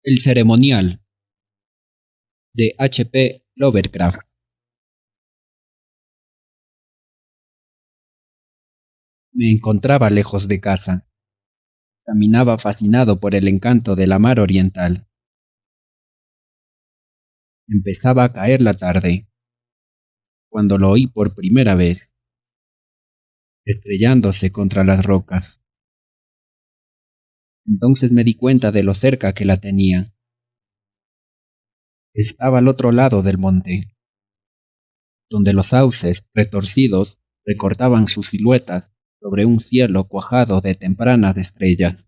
El ceremonial de H. P. Lovecraft. Me encontraba lejos de casa. Caminaba fascinado por el encanto de la mar oriental. Empezaba a caer la tarde, cuando lo oí por primera vez, estrellándose contra las rocas. Entonces me di cuenta de lo cerca que la tenía. Estaba al otro lado del monte, donde los sauces retorcidos recortaban sus siluetas sobre un cielo cuajado de tempranas estrellas.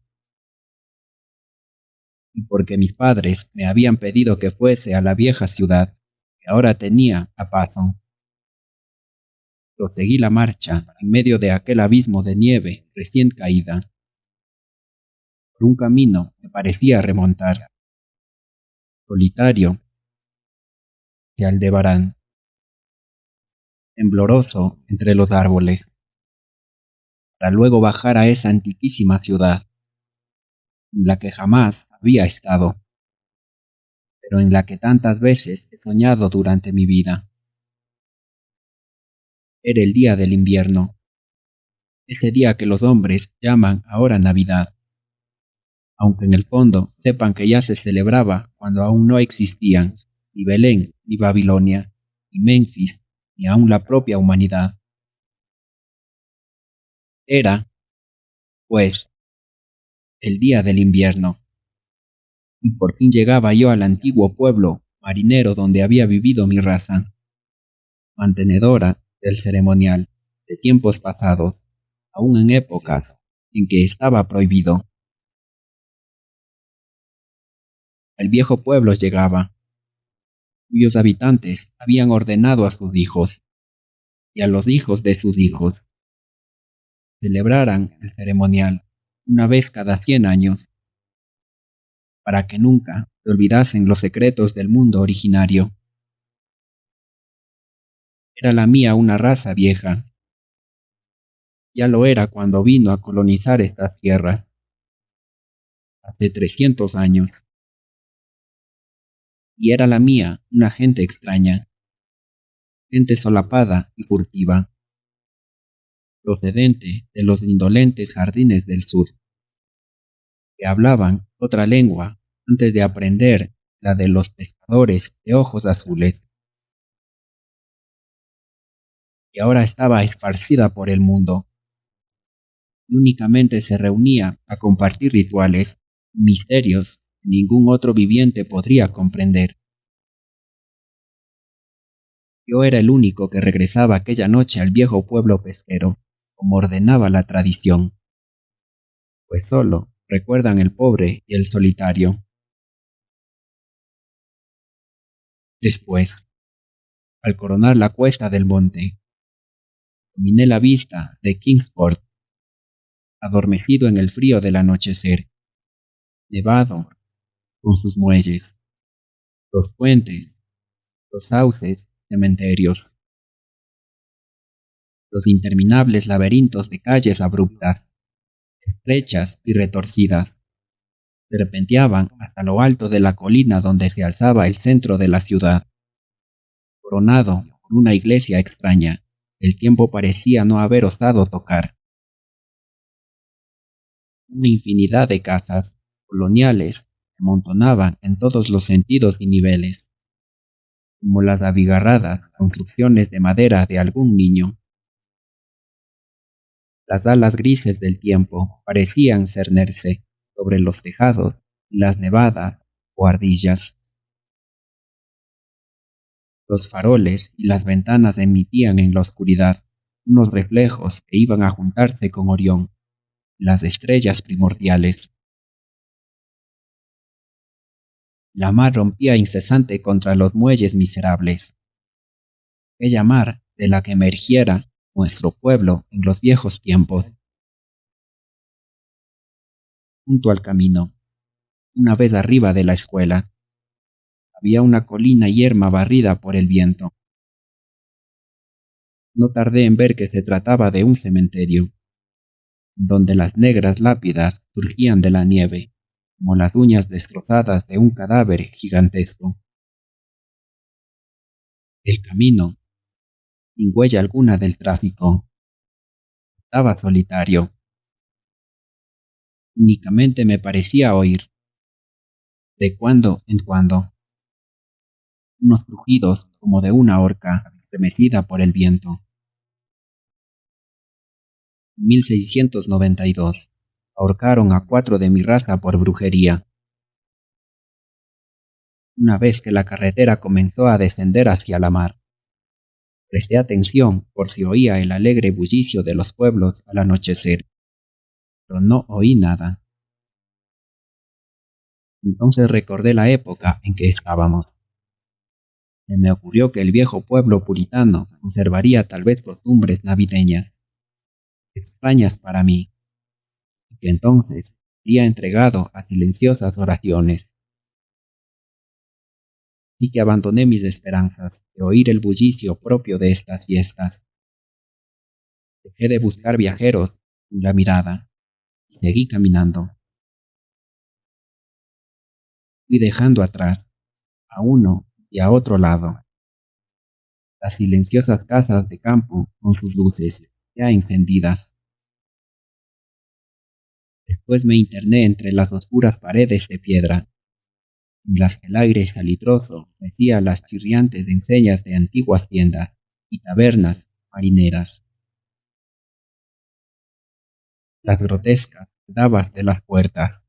Y porque mis padres me habían pedido que fuese a la vieja ciudad que ahora tenía a Pazón. Proseguí la marcha en medio de aquel abismo de nieve recién caída, por un camino que parecía remontar, solitario, hacia Aldebarán, tembloroso entre los árboles, para luego bajar a esa antiquísima ciudad, en la que jamás había estado, pero en la que tantas veces he soñado durante mi vida. Era el día del invierno, ese día que los hombres llaman ahora Navidad, aunque en el fondo sepan que ya se celebraba cuando aún no existían ni Belén, ni Babilonia, ni Memphis, ni aún la propia humanidad. Era, pues, el día del invierno, y por fin llegaba yo al antiguo pueblo marinero donde había vivido mi raza, mantenedora del ceremonial de tiempos pasados, aún en épocas en que estaba prohibido. El viejo pueblo llegaba, cuyos habitantes habían ordenado a sus hijos y a los hijos de sus hijos celebraran el ceremonial una vez cada 100 años, para que nunca se olvidasen los secretos del mundo originario. Era la mía una raza vieja, ya lo era cuando vino a colonizar estas tierras, hace 300 años, y era la mía una gente extraña, gente solapada y furtiva, procedente de los indolentes jardines del sur, que hablaban otra lengua antes de aprender la de los pescadores de ojos azules, y ahora estaba esparcida por el mundo, y únicamente se reunía a compartir rituales y misterios que ningún otro viviente podría comprender. Yo era el único que regresaba aquella noche al viejo pueblo pesquero, como ordenaba la tradición, pues solo recuerdan el pobre y el solitario. Después, al coronar la cuesta del monte, dominé la vista de Kingsport, adormecido en el frío del anochecer, nevado con sus muelles, los puentes, los sauces, cementerios, los interminables laberintos de calles abruptas, estrechas y retorcidas, serpenteaban hasta lo alto de la colina donde se alzaba el centro de la ciudad, coronado por una iglesia extraña que el tiempo parecía no haber osado tocar. Una infinidad de casas coloniales se amontonaban en todos los sentidos y niveles, como las abigarradas construcciones de madera de algún niño. Las alas grises del tiempo parecían cernerse sobre los tejados y las nevadas o ardillas. Los faroles y las ventanas emitían en la oscuridad unos reflejos que iban a juntarse con Orión, las estrellas primordiales. La mar rompía incesante contra los muelles miserables. Aquella mar de la que emergiera nuestro pueblo en los viejos tiempos. Junto al camino, una vez arriba de la escuela, había una colina yerma barrida por el viento. No tardé en ver que se trataba de un cementerio, donde las negras lápidas surgían de la nieve, como las uñas destrozadas de un cadáver gigantesco. El camino, sin huella alguna del tráfico, estaba solitario. Únicamente me parecía oír, de cuando en cuando, unos crujidos como de una horca estremecida por el viento. 1692. Ahorcaron a 4 de mi raza por brujería. Una vez que la carretera comenzó a descender hacia la mar, presté atención por si oía el alegre bullicio de los pueblos al anochecer, pero no oí nada. Entonces recordé la época en que estábamos. Se me ocurrió que el viejo pueblo puritano conservaría tal vez costumbres navideñas, extrañas para mí, y que entonces sería entregado a silenciosas oraciones. Así que abandoné mis esperanzas de oír el bullicio propio de estas fiestas. Dejé de buscar viajeros con la mirada y seguí caminando. Fui dejando atrás, a uno y a otro lado, las silenciosas casas de campo con sus luces ya encendidas. Después me interné entre las oscuras paredes de piedra, en las que el aire salitroso metía las chirriantes enseñas de antiguas tiendas y tabernas marineras. Las grotescas davas de las puertas,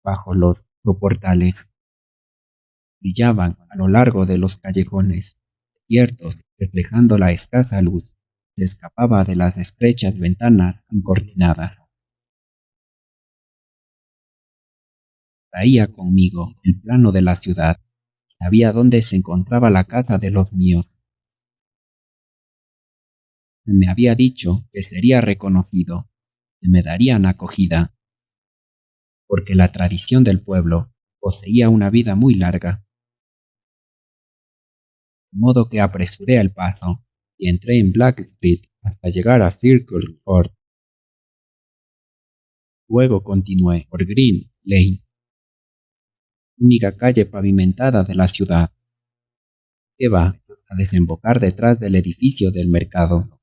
bajo los soportales, brillaban a lo largo de los callejones, ciertos, reflejando la escasa luz que escapaba de las estrechas ventanas encortinadas. Traía conmigo el plano de la ciudad, sabía dónde se encontraba la casa de los míos. Se me había dicho que sería reconocido, que me darían acogida, porque la tradición del pueblo poseía una vida muy larga. De modo que apresuré el paso y entré en Black Street hasta llegar a Circle Court. Luego continué por Green Lane, única calle pavimentada de la ciudad, que va a desembocar detrás del edificio del mercado.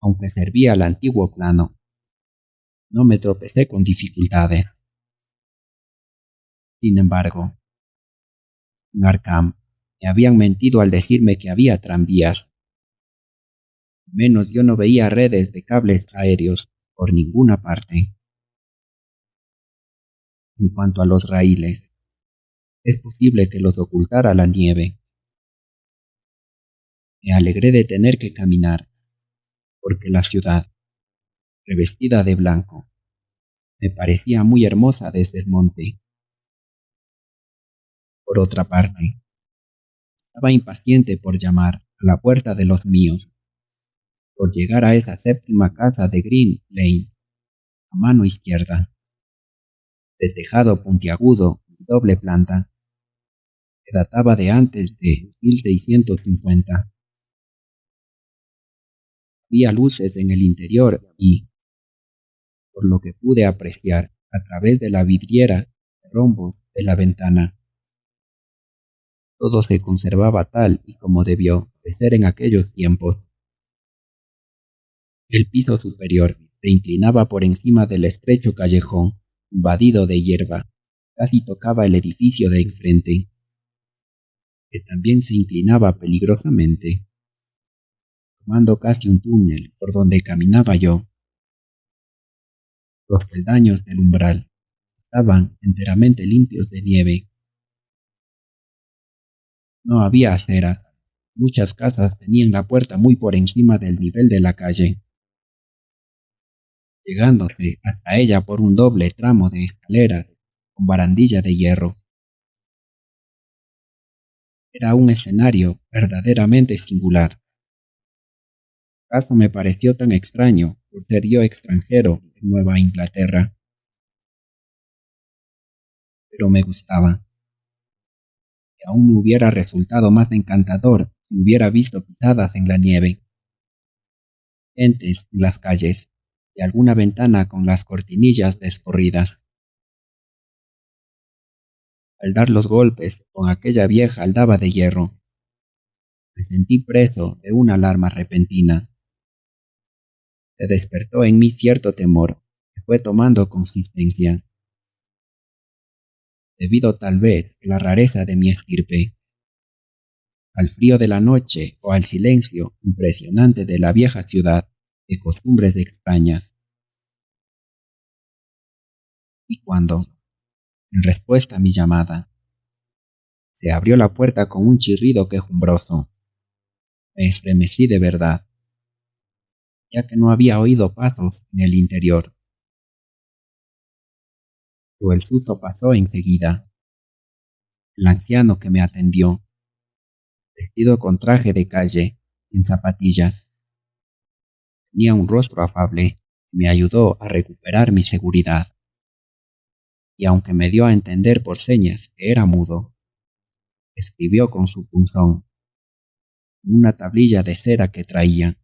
Aunque servía al antiguo plano, no me tropecé con dificultades. Sin embargo, en Arkham me habían mentido al decirme que había tranvías. Menos yo no veía redes de cables aéreos por ninguna parte. En cuanto a los raíles, es posible que los ocultara la nieve. Me alegré de tener que caminar, porque la ciudad, revestida de blanco, me parecía muy hermosa desde el monte. Por otra parte, estaba impaciente por llamar a la puerta de los míos, por llegar a esa séptima casa de Green Lane, a mano izquierda, de tejado puntiagudo y doble planta, que databa de antes de 1650. Había luces en el interior y, por lo que pude apreciar a través de la vidriera de rombos de la ventana, todo se conservaba tal y como debió de ser en aquellos tiempos. El piso superior se inclinaba por encima del estrecho callejón, invadido de hierba, casi tocaba el edificio de enfrente, que también se inclinaba peligrosamente, formando casi un túnel por donde caminaba yo. Los peldaños del umbral estaban enteramente limpios de nieve. No había aceras. Muchas casas tenían la puerta muy por encima del nivel de la calle, llegándose hasta ella por un doble tramo de escaleras con barandilla de hierro. Era un escenario verdaderamente singular. Caso me pareció tan extraño por ser yo extranjero en Nueva Inglaterra, pero me gustaba. Y aún me hubiera resultado más encantador si hubiera visto pisadas en la nieve, gentes en las calles y alguna ventana con las cortinillas descorridas. Al dar los golpes con aquella vieja aldaba de hierro, me sentí preso de una alarma repentina. Se despertó en mí cierto temor que fue tomando consistencia, debido tal vez a la rareza de mi estirpe, al frío de la noche o al silencio impresionante de la vieja ciudad de costumbres extrañas. Y cuando, en respuesta a mi llamada, se abrió la puerta con un chirrido quejumbroso, me estremecí de verdad, ya que no había oído pasos en el interior. Pero el susto pasó enseguida. El anciano que me atendió, vestido con traje de calle, en zapatillas, tenía un rostro afable y me ayudó a recuperar mi seguridad. Y aunque me dio a entender por señas que era mudo, escribió con su punzón en una tablilla de cera que traía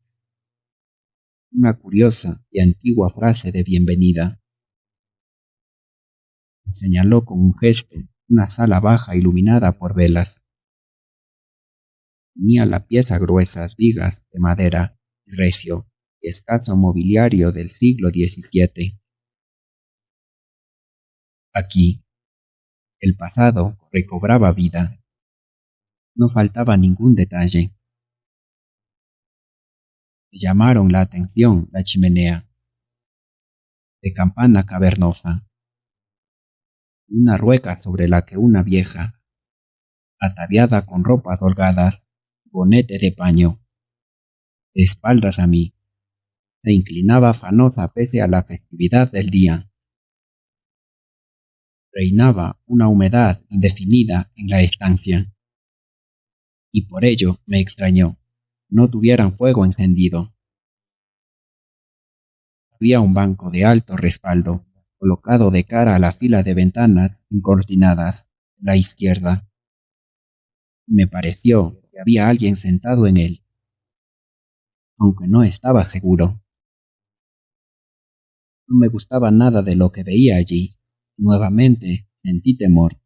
una curiosa y antigua frase de bienvenida. Me señaló con un gesto una sala baja iluminada por velas. Tenía la pieza gruesas vigas de madera y recio y escaso mobiliario del siglo XVII. Aquí, el pasado recobraba vida. No faltaba ningún detalle. Me llamaron la atención la chimenea, de campana cavernosa, una rueca sobre la que una vieja, ataviada con ropas holgadas, bonete de paño, de espaldas a mí, se inclinaba afanosa pese a la festividad del día. Reinaba una humedad indefinida en la estancia, y por ello me extrañó no tuvieran fuego encendido. Había un banco de alto respaldo, colocado de cara a la fila de ventanas incortinadas a la izquierda. Me pareció que había alguien sentado en él, aunque no estaba seguro. No me gustaba nada de lo que veía allí. Nuevamente sentí temor,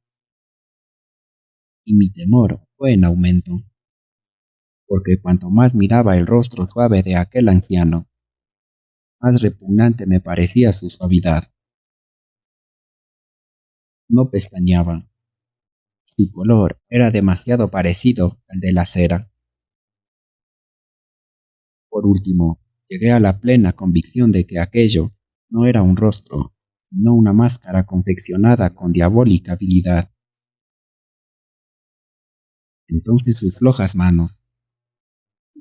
y mi temor fue en aumento, porque cuanto más miraba el rostro suave de aquel anciano, más repugnante me parecía su suavidad. No pestañeaba. Su color era demasiado parecido al de la cera. Por último, llegué a la plena convicción de que aquello no era un rostro, sino una máscara confeccionada con diabólica habilidad. Entonces sus flojas manos,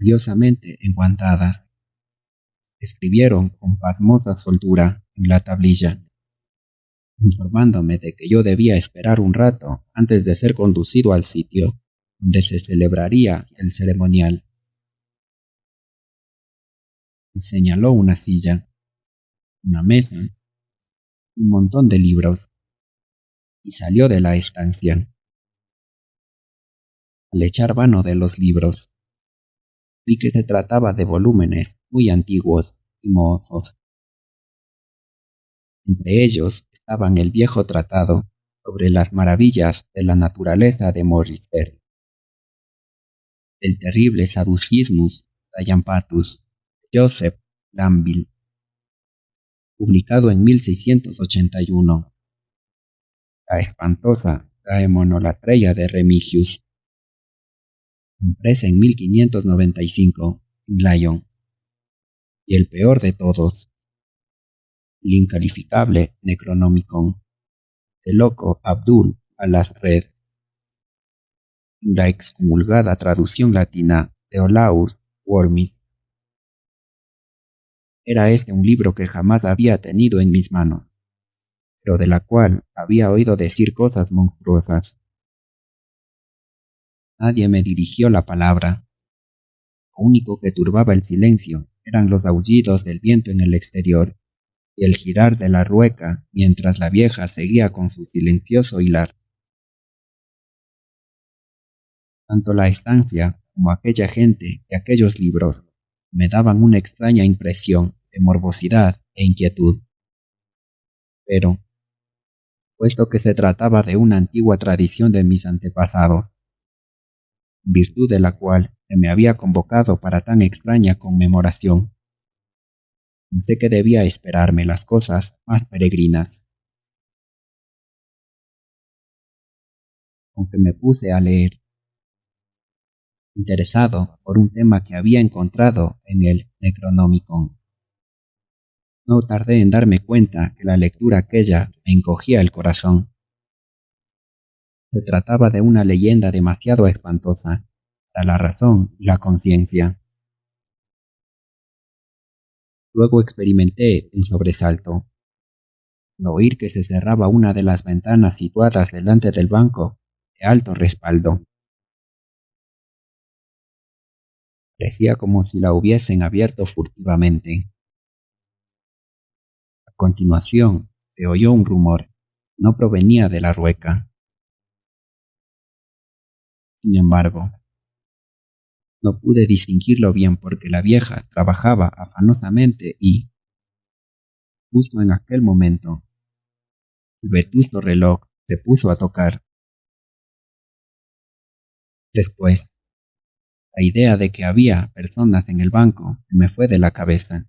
curiosamente enguantadas, escribieron con pasmosa soltura en la tablilla, informándome de que yo debía esperar un rato antes de ser conducido al sitio donde se celebraría el ceremonial. Me señaló una silla, una mesa, un montón de libros, y salió de la estancia. Al echar mano de los libros, vi que se trataba de volúmenes muy antiguos y mohosos. Entre ellos estaban el viejo tratado sobre las maravillas de la naturaleza de Maurice Berg, el terrible Saducismus Diampatus de Joseph Glanville, publicado en 1681, la espantosa Daemonolatreia de Remigius, impresa en 1595 en Lyon, y el peor de todos, el incalificable Necronomicon de loco Abdul al-Red, la excomulgada traducción latina de Olaus Wormis. Era este un libro que jamás había tenido en mis manos, pero de la cual había oído decir cosas monstruosas. Nadie me dirigió la palabra. Lo único que turbaba el silencio eran los aullidos del viento en el exterior y el girar de la rueca mientras la vieja seguía con su silencioso hilar. Tanto la estancia como aquella gente y aquellos libros me daban una extraña impresión de morbosidad e inquietud. Pero, puesto que se trataba de una antigua tradición de mis antepasados, en virtud de la cual se me había convocado para tan extraña conmemoración. Pensé que debía esperarme las cosas más peregrinas, aunque me puse a leer, interesado por un tema que había encontrado en el Necronomicon. No tardé en darme cuenta que la lectura aquella me encogía el corazón. Se trataba de una leyenda demasiado espantosa para la razón y la conciencia. Luego experimenté un sobresalto al oír que se cerraba una de las ventanas situadas delante del banco de alto respaldo. Parecía como si la hubiesen abierto furtivamente. A continuación se oyó un rumor. No provenía de la rueca. Sin embargo, no pude distinguirlo bien porque la vieja trabajaba afanosamente y, justo en aquel momento, el vetusto reloj se puso a tocar. Después, la idea de que había personas en el banco se me fue de la cabeza.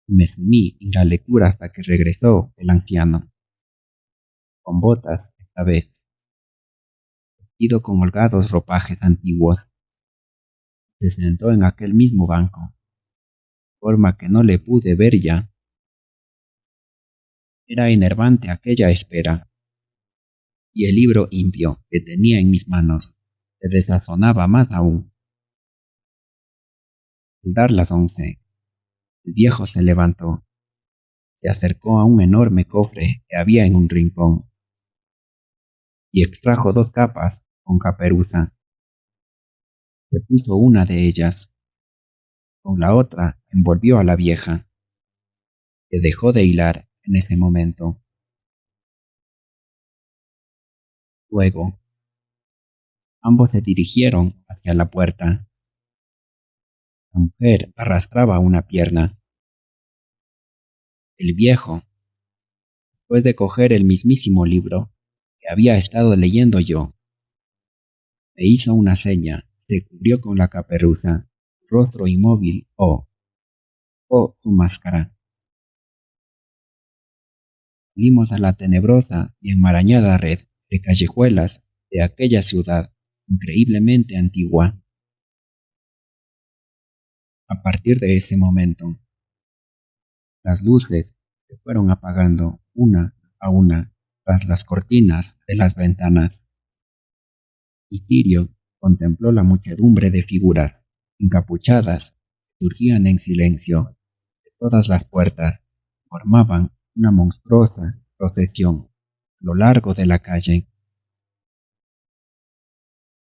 Me sumí en la lectura hasta que regresó el anciano, con botas esta vez, vestido con holgados ropajes antiguos. Se sentó en aquel mismo banco, forma que no le pude ver ya. Era enervante aquella espera, y el libro impío que tenía en mis manos se desazonaba más aún. Al dar las 11, el viejo se levantó, se acercó a un enorme cofre que había en un rincón, y extrajo 2 capas con caperuza. Se puso una de ellas, con la otra envolvió a la vieja, que dejó de hilar en ese momento. Luego, ambos se dirigieron hacia la puerta. La mujer arrastraba una pierna. El viejo, después de coger el mismísimo libro que había estado leyendo yo, me hizo una seña, se cubrió con la caperuza, rostro inmóvil o su máscara. Salimos a la tenebrosa y enmarañada red de callejuelas de aquella ciudad increíblemente antigua. A partir de ese momento, las luces se fueron apagando una a una tras las cortinas de las ventanas, y Sirio contempló la muchedumbre de figuras encapuchadas que surgían en silencio de todas las puertas, formaban una monstruosa procesión a lo largo de la calle,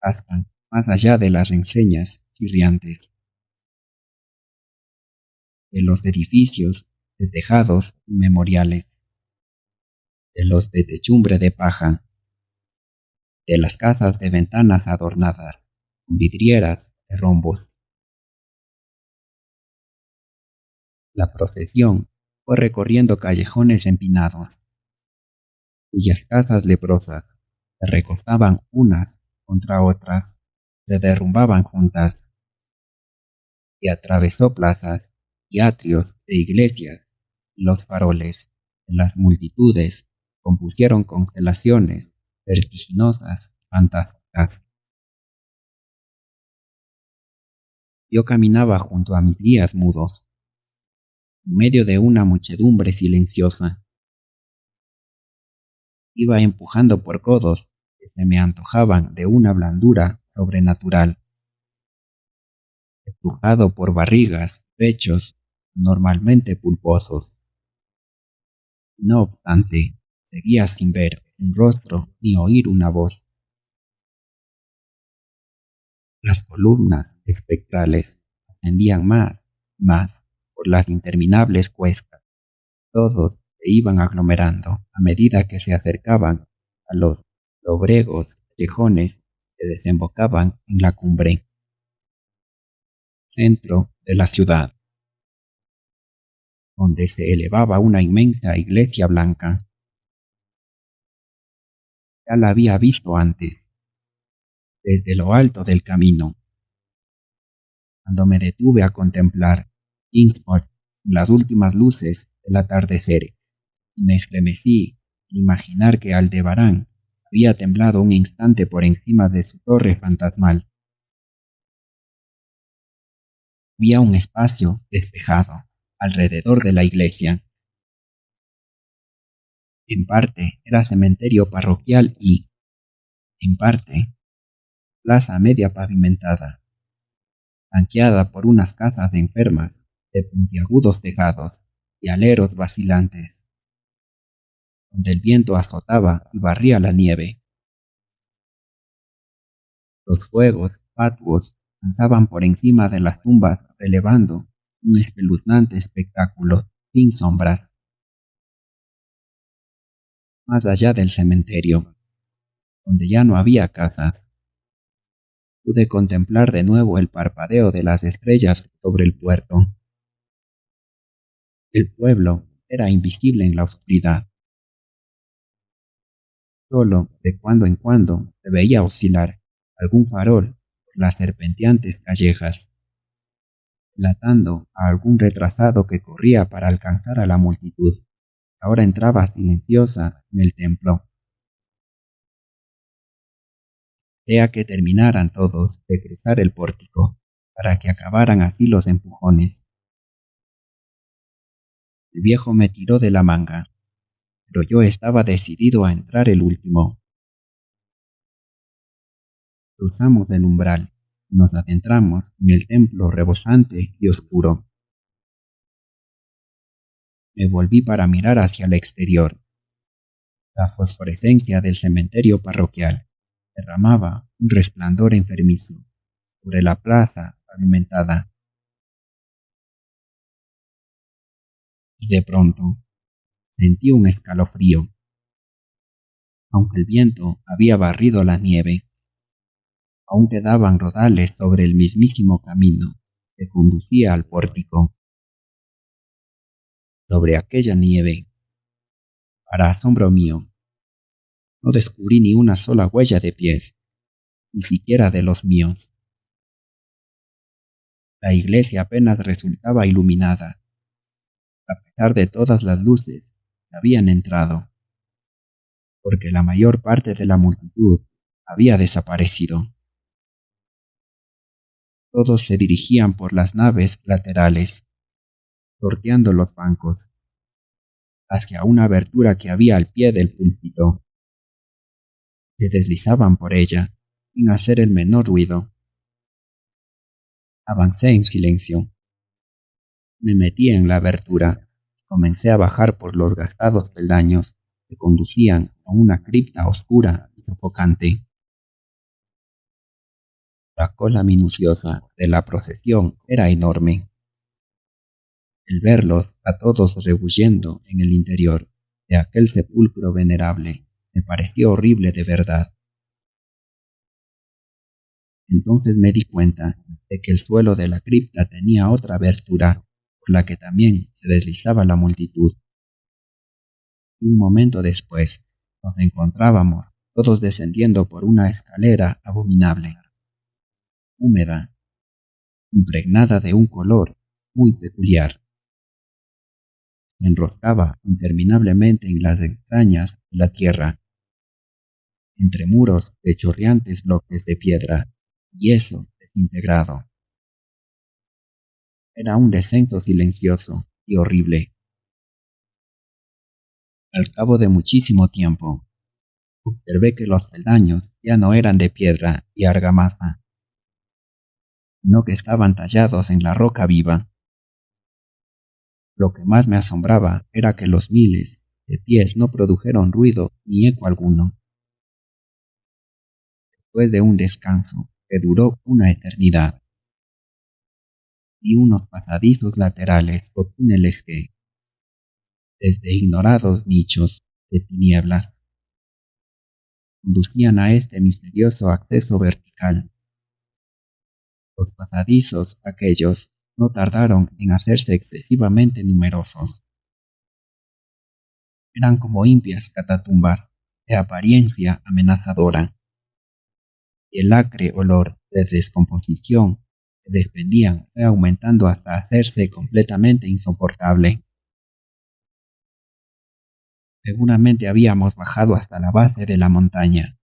hasta más allá de las enseñas chirriantes de los edificios de tejados inmemoriales, de los de techumbre de paja, de las casas de ventanas adornadas con vidrieras de rombos. La procesión fue recorriendo callejones empinados, cuyas casas leprosas se recostaban unas contra otras, se derrumbaban juntas, y atravesó plazas y atrios de iglesias. Los faroles de las multitudes compusieron constelaciones vertiginosas, fantásticas. Yo caminaba junto a mis guías mudos, en medio de una muchedumbre silenciosa. Iba empujando por codos que se me antojaban de una blandura sobrenatural, empujado por barrigas, pechos normalmente pulposos. No obstante, seguía sin ver un rostro ni oír una voz. Las columnas espectrales ascendían más, por las interminables cuestas. Todos se iban aglomerando a medida que se acercaban a los lobregos callejones que desembocaban en la cumbre, centro de la ciudad, donde se elevaba una inmensa iglesia blanca. Ya la había visto antes, desde lo alto del camino, cuando me detuve a contemplar Kingsport en las últimas luces del atardecer, y me estremecí al imaginar que Aldebarán había temblado un instante por encima de su torre fantasmal. Había un espacio despejado alrededor de la iglesia. En parte era cementerio parroquial y, en parte, plaza media pavimentada, flanqueada por unas casas de enfermas de puntiagudos tejados y aleros vacilantes, donde el viento azotaba y barría la nieve. Los fuegos fatuos danzaban por encima de las tumbas, relevando un espeluznante espectáculo sin sombras. Más allá del cementerio, donde ya no había casas, pude contemplar de nuevo el parpadeo de las estrellas sobre el puerto. El pueblo era invisible en la oscuridad. Solo de cuando en cuando se veía oscilar algún farol por las serpenteantes callejas, delatando a algún retrasado que corría para alcanzar a la multitud. Ahora entraba silenciosa en el templo. Sea que terminaran todos de cruzar el pórtico, para que acabaran así los empujones. El viejo me tiró de la manga, pero yo estaba decidido a entrar el último. Cruzamos el umbral y nos adentramos en el templo rebosante y oscuro. Me volví para mirar hacia el exterior. La fosforescencia del cementerio parroquial derramaba un resplandor enfermizo sobre la plaza pavimentada. Y de pronto sentí un escalofrío. Aunque el viento había barrido la nieve, aún quedaban rodales sobre el mismísimo camino que conducía al pórtico. Sobre aquella nieve, para asombro mío, no descubrí ni una sola huella de pies, ni siquiera de los míos. La iglesia apenas resultaba iluminada, a pesar de todas las luces que habían entrado, porque la mayor parte de la multitud había desaparecido. Todos se dirigían por las naves laterales, sorteando los bancos, hacia una abertura que había al pie del púlpito. Se deslizaban por ella, sin hacer el menor ruido. Avancé en silencio. Me metí en la abertura y comencé a bajar por los gastados peldaños que conducían a una cripta oscura y sofocante. La cola minuciosa de la procesión era enorme. El verlos a todos rebulliendo en el interior de aquel sepulcro venerable me pareció horrible de verdad. Entonces me di cuenta de que el suelo de la cripta tenía otra abertura por la que también se deslizaba la multitud. Un momento después nos encontrábamos todos descendiendo por una escalera abominable, húmeda, impregnada de un color muy peculiar. Se enroscaba interminablemente en las entrañas de la tierra, entre muros de chorreantes bloques de piedra, yeso desintegrado. Era un descenso silencioso y horrible. Al cabo de muchísimo tiempo, observé que los peldaños ya no eran de piedra y argamasa, sino que estaban tallados en la roca viva. Lo que más me asombraba era que los miles de pies no produjeron ruido ni eco alguno. Después de un descanso que duró una eternidad, y unos pasadizos laterales o túneles que, desde ignorados nichos de tinieblas, conducían a este misterioso acceso vertical. Los pasadizos aquellos no tardaron en hacerse excesivamente numerosos. Eran como impias catatumbas de apariencia amenazadora, y el acre olor de descomposición que desprendían fue aumentando hasta hacerse completamente insoportable. Seguramente habíamos bajado hasta la base de la montaña.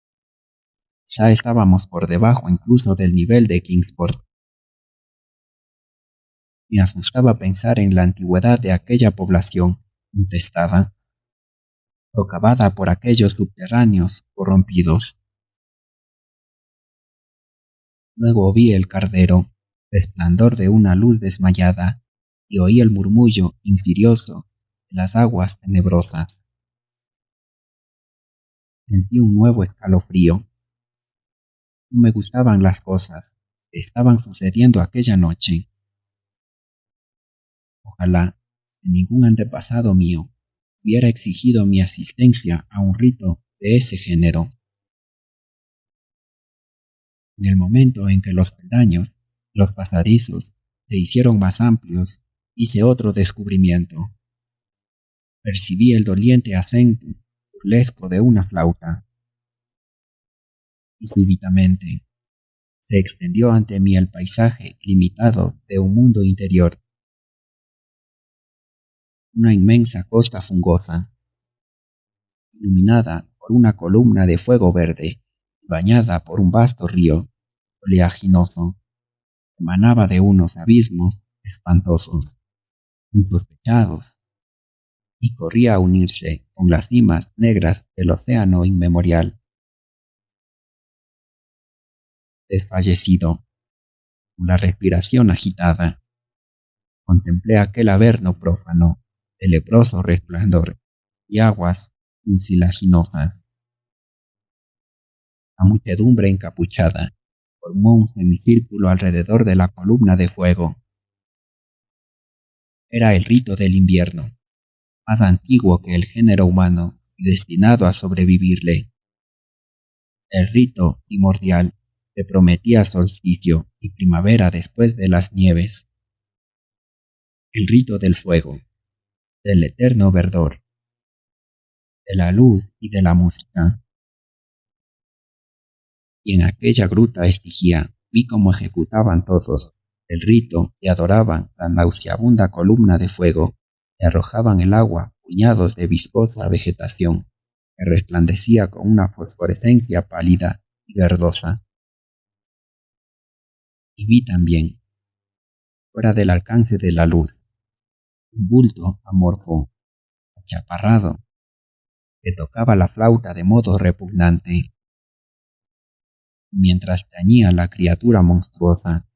Ya estábamos por debajo incluso del nivel de Kingsport. Me asustaba pensar en la antigüedad de aquella población infestada, socavada por aquellos subterráneos corrompidos. Luego vi el cardero, resplandor de una luz desmayada, y oí el murmullo insidioso de las aguas tenebrosas. Sentí un nuevo escalofrío. No me gustaban las cosas que estaban sucediendo aquella noche. Ojalá que ningún antepasado mío hubiera exigido mi asistencia a un rito de ese género. En el momento en que los peldaños, los pasadizos, se hicieron más amplios, hice otro descubrimiento. Percibí el doliente acento burlesco de una flauta, y súbitamente se extendió ante mí el paisaje limitado de un mundo interior. Una inmensa costa fungosa, iluminada por una columna de fuego verde, y bañada por un vasto río oleaginoso, emanaba de unos abismos espantosos, insospechados, y corría a unirse con las cimas negras del océano inmemorial. Desfallecido, con la respiración agitada, contemplé aquel averno prófano de leproso resplandor y aguas mucilaginosas. La muchedumbre encapuchada formó un semicírculo alrededor de la columna de fuego. Era el rito del invierno, más antiguo que el género humano y destinado a sobrevivirle. El rito primordial que prometía solsticio y primavera después de las nieves. El rito del fuego, del eterno verdor, de la luz y de la música. Y en aquella gruta Estigia vi cómo ejecutaban todos el rito y adoraban la nauseabunda columna de fuego y arrojaban el agua puñados de viscosa vegetación que resplandecía con una fosforescencia pálida y verdosa. Y vi también, fuera del alcance de la luz, un bulto amorfo, achaparrado, que tocaba la flauta de modo repugnante, mientras tañía la criatura monstruosa.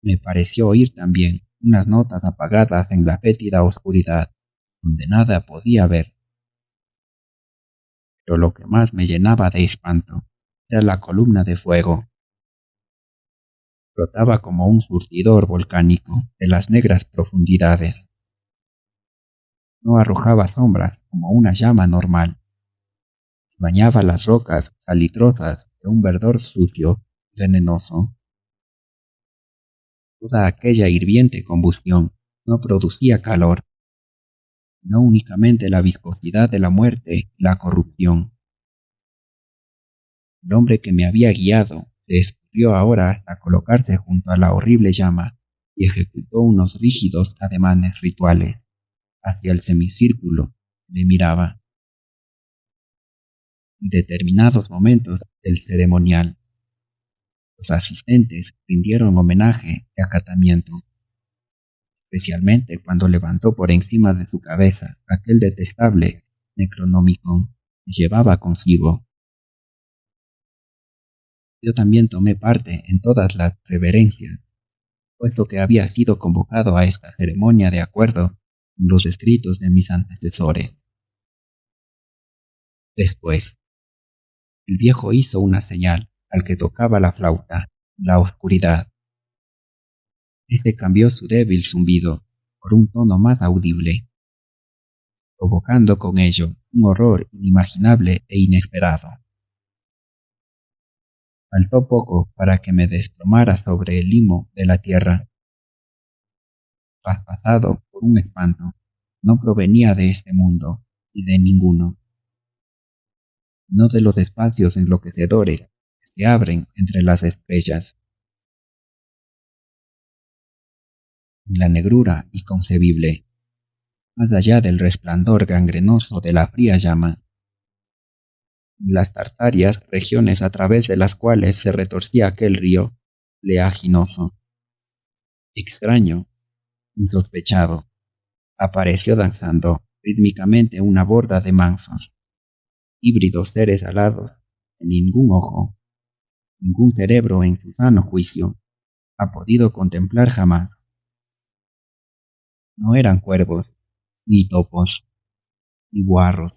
Me pareció oír también unas notas apagadas en la fétida oscuridad, donde nada podía ver. Pero lo que más me llenaba de espanto era la columna de fuego. Flotaba como un surtidor volcánico de las negras profundidades. No arrojaba sombras como una llama normal. Bañaba las rocas salitrosas de un verdor sucio y venenoso. Toda aquella hirviente combustión no producía calor, no únicamente la viscosidad de la muerte y la corrupción. El hombre que me había guiado se escurrió ahora hasta colocarse junto a la horrible llama y ejecutó unos rígidos ademanes rituales hacia el semicírculo que le miraba. En determinados momentos del ceremonial, los asistentes rindieron homenaje y acatamiento, especialmente cuando levantó por encima de su cabeza aquel detestable Necronomicon que llevaba consigo. Yo también tomé parte en todas las reverencias, puesto que había sido convocado a esta ceremonia de acuerdo con los escritos de mis antecesores. Después, el viejo hizo una señal al que tocaba la flauta en la oscuridad. Este cambió su débil zumbido por un tono más audible, provocando con ello un horror inimaginable e inesperado. Faltó poco para que me desplomara sobre el limo de la tierra. Traspasado por un espanto, no provenía de este mundo, y de ninguno. no de los espacios enloquecedores que se abren entre las estrellas. En la negrura inconcebible, más allá del resplandor gangrenoso de la fría llama, en las tartarias regiones a través de las cuales se retorcía aquel río oleaginoso, extraño, insospechado, apareció danzando rítmicamente una borda de mansos, híbridos seres alados que ningún ojo, ningún cerebro en su sano juicio ha podido contemplar jamás. No eran cuervos, ni topos, ni guarros,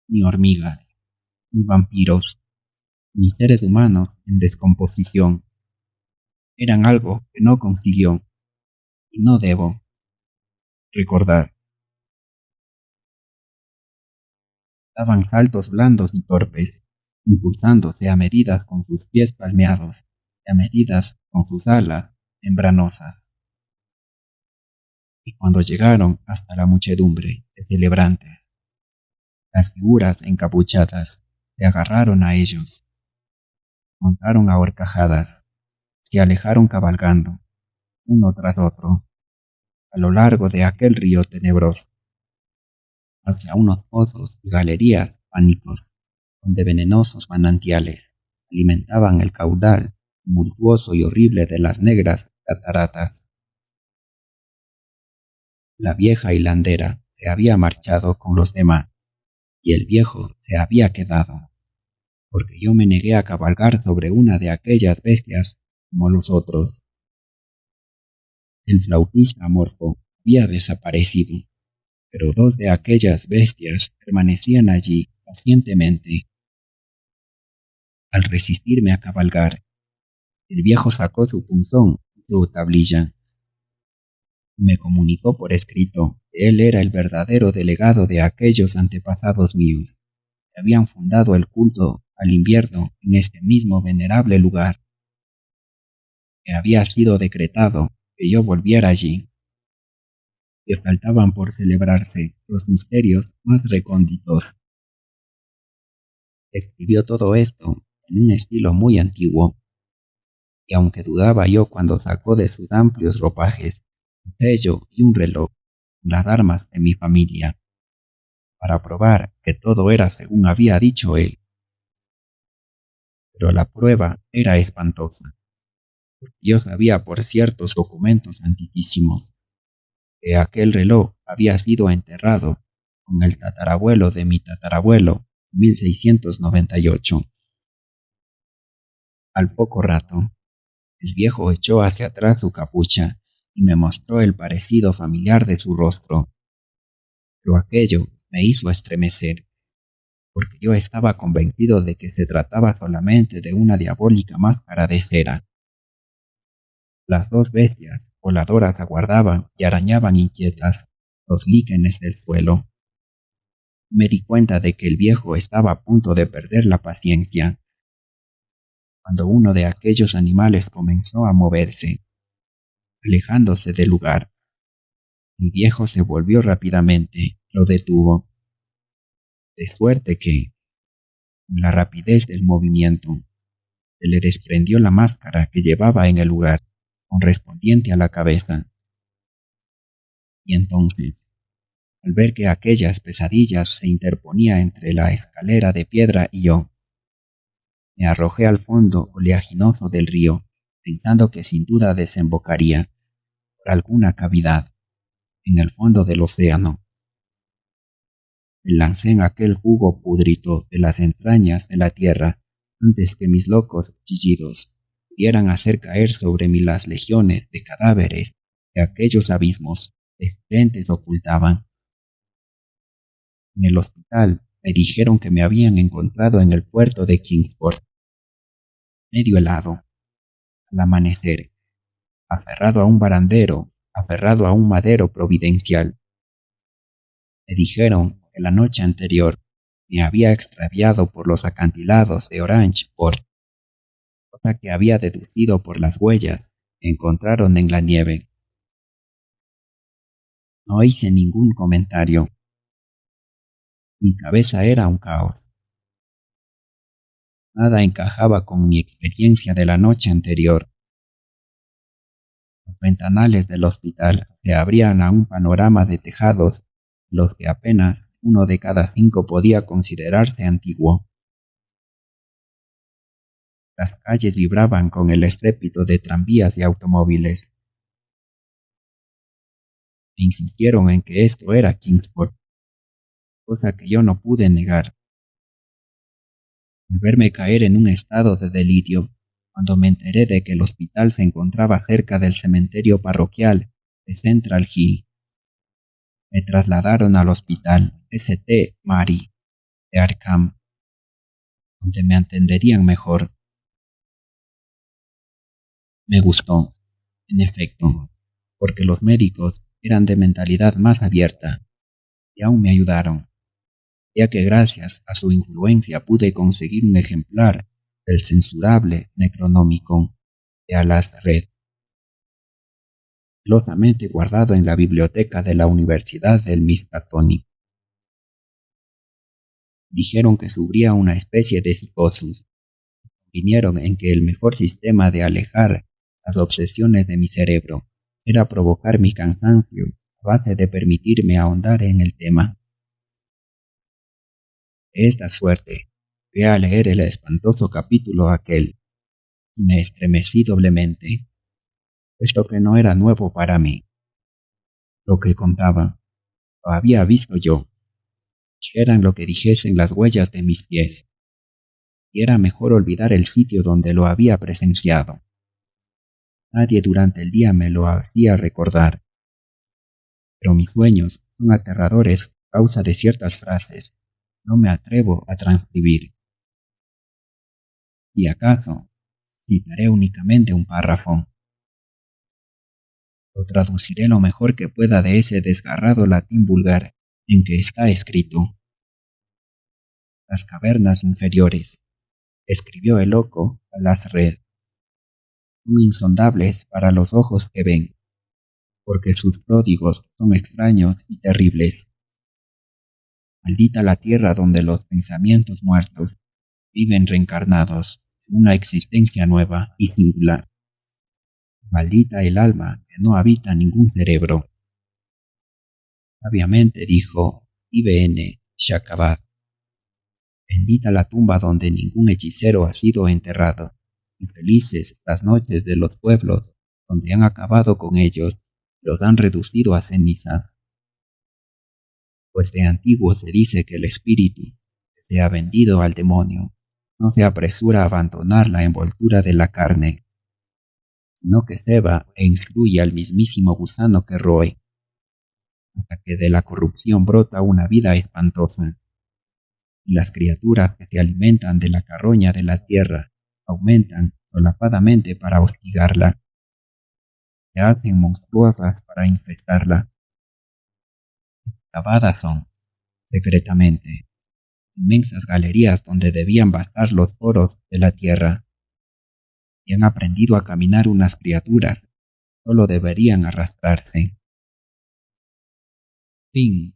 ni hormigas, ni vampiros, ni seres humanos en descomposición. Eran algo que no consiguió y no debo recordar. Daban saltos blandos y torpes, impulsándose a medidas con sus pies palmeados y a medidas con sus alas membranosas. Y cuando llegaron hasta la muchedumbre de celebrantes, las figuras encapuchadas se agarraron a ellos, montaron a horcajadas, se alejaron cabalgando, uno tras otro, a lo largo de aquel río tenebroso, hacia unos pozos y galerías pánicos, donde venenosos manantiales alimentaban el caudal tumultuoso y horrible de las negras cataratas. La vieja hilandera se había marchado con los demás, y el viejo se había quedado, porque yo me negué a cabalgar sobre una de aquellas bestias como los otros. El flautista amorfo había desaparecido, pero dos de aquellas bestias permanecían allí pacientemente. Al resistirme a cabalgar, el viejo sacó su punzón y su tablilla. Me comunicó por escrito que él era el verdadero delegado de aquellos antepasados míos, que habían fundado el culto al invierno en este mismo venerable lugar, que había sido decretado que yo volviera allí, que faltaban por celebrarse los misterios más recónditos. Escribió todo esto en un estilo muy antiguo, y aunque dudaba yo cuando sacó de sus amplios ropajes un sello y un reloj con las armas de mi familia, para probar que todo era según había dicho él, pero la prueba era espantosa, porque yo sabía por ciertos documentos antiquísimos que aquel reloj había sido enterrado con el tatarabuelo de mi tatarabuelo en 1698. Al poco rato, el viejo echó hacia atrás su capucha y me mostró el parecido familiar de su rostro, pero aquello me hizo estremecer, porque yo estaba convencido de que se trataba solamente de una diabólica máscara de cera. Las dos bestias voladoras aguardaban y arañaban inquietas los líquenes del suelo. Me di cuenta de que el viejo estaba a punto de perder la paciencia, cuando uno de aquellos animales comenzó a moverse, alejándose del lugar. El viejo se volvió rápidamente, lo detuvo, de suerte que, con la rapidez del movimiento, se le desprendió la máscara que llevaba en el lugar correspondiente a la cabeza. Y entonces, al ver que aquellas pesadillas se interponía entre la escalera de piedra y yo, me arrojé al fondo oleaginoso del río, pensando que sin duda desembocaría por alguna cavidad en el fondo del océano. Me lancé en aquel jugo púdrido de las entrañas de la tierra antes que mis locos chillidos pudieran hacer caer sobre mí las legiones de cadáveres que aquellos abismos existentes ocultaban. En el hospital me dijeron que me habían encontrado en el puerto de Kingsport, medio helado, al amanecer, aferrado a un barandero, aferrado a un madero providencial. Me dijeron que la noche anterior me había extraviado por los acantilados de Orange Port, cosa que había deducido por las huellas que encontraron en la nieve. No hice ningún comentario. Mi cabeza era un caos. Nada encajaba con mi experiencia de la noche anterior. Los ventanales del hospital se abrían a un panorama de tejados, los que apenas uno de cada 5 podía considerarse antiguo. Las calles vibraban con el estrépito de tranvías y automóviles. Me insistieron en que esto era Kingsport, cosa que yo no pude negar. Al verme caer en un estado de delirio, cuando me enteré de que el hospital se encontraba cerca del cementerio parroquial de Central Hill, me trasladaron al hospital St. Mary de Arkham, donde me atenderían mejor. Me gustó, en efecto, porque los médicos eran de mentalidad más abierta y aún me ayudaron, ya que gracias a su influencia pude conseguir un ejemplar del censurable Necronomicon de Alas Red, celosamente guardado en la biblioteca de la Universidad del Miskatonic. Dijeron que sufría una especie de psicosis. Vinieron en que el mejor sistema de alejar las obsesiones de mi cerebro era provocar mi cansancio a base de permitirme ahondar en el tema. De esta suerte, fui a leer el espantoso capítulo aquel y me estremecí doblemente, puesto que no era nuevo para mí. Lo que contaba, lo había visto yo, dijeran lo que dijesen las huellas de mis pies, y era mejor olvidar el sitio donde lo había presenciado. Nadie durante el día me lo hacía recordar, pero mis sueños son aterradores a causa de ciertas frases. No me atrevo a transcribir. Y acaso, citaré únicamente un párrafo. Lo traduciré lo mejor que pueda de ese desgarrado latín vulgar en que está escrito. Las cavernas inferiores, escribió el loco a las red, son insondables para los ojos que ven, porque sus pródigos son extraños y terribles. Maldita la tierra donde los pensamientos muertos viven reencarnados en una existencia nueva y singular. Maldita el alma que no habita ningún cerebro. Sabiamente dijo Ibn Shakabad. Bendita la tumba donde ningún hechicero ha sido enterrado. Infelices las noches de los pueblos donde han acabado con ellos y los han reducido a cenizas. Pues de antiguo se dice que el espíritu, que se ha vendido al demonio, no se apresura a abandonar la envoltura de la carne, sino que ceba e instruye al mismísimo gusano que roe, hasta que de la corrupción brota una vida espantosa, y las criaturas que se alimentan de la carroña de la tierra aumentan solapadamente para hostigarla, se hacen monstruosas para infestarla. Cavadas son, secretamente, inmensas galerías donde debían bastar los poros de la tierra, y han aprendido a caminar unas criaturas, solo deberían arrastrarse. Fin.